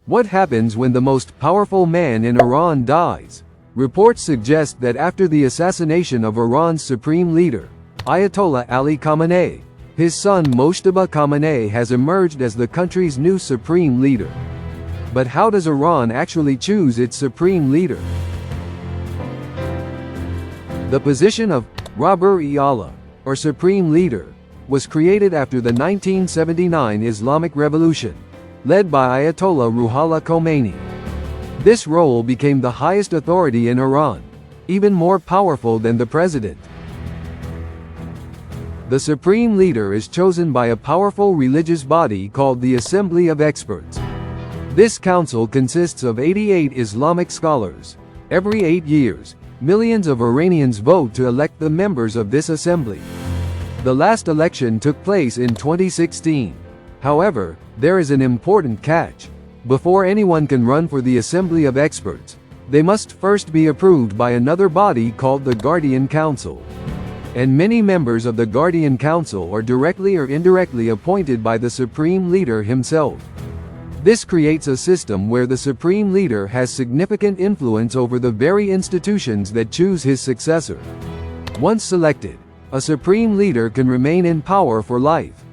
What happens when the most powerful man in Iran dies? Reports suggest that after the assassination of Iran's supreme leader, Ayatollah Ali Khamenei, his son Mojtaba Khamenei has emerged as the country's new supreme leader. But how does Iran actually choose its supreme leader? The position of Ruhollah, or supreme leader, was created after the 1979 Islamic Revolution, led by Ayatollah Ruhollah Khomeini. This role became the highest authority in Iran, even more powerful than the president. The supreme leader is chosen by a powerful religious body called the Assembly of Experts. This council consists of 88 Islamic scholars. Every 8 years, millions of Iranians vote to elect the members of this assembly. The last election took place in 2016. However, there is an important catch. Before anyone can run for the Assembly of Experts, they must first be approved by another body called the Guardian Council. And many members of the Guardian Council are directly or indirectly appointed by the Supreme Leader himself. This creates a system where the Supreme Leader has significant influence over the very institutions that choose his successor. Once selected, a Supreme Leader can remain in power for life.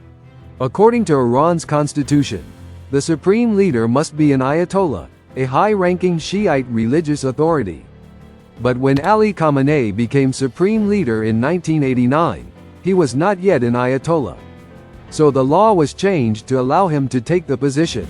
According to Iran's constitution, the Supreme Leader must be an Ayatollah, a high-ranking Shiite religious authority. But when Ali Khamenei became Supreme Leader in 1989, he was not yet an Ayatollah. So the law was changed to allow him to take the position.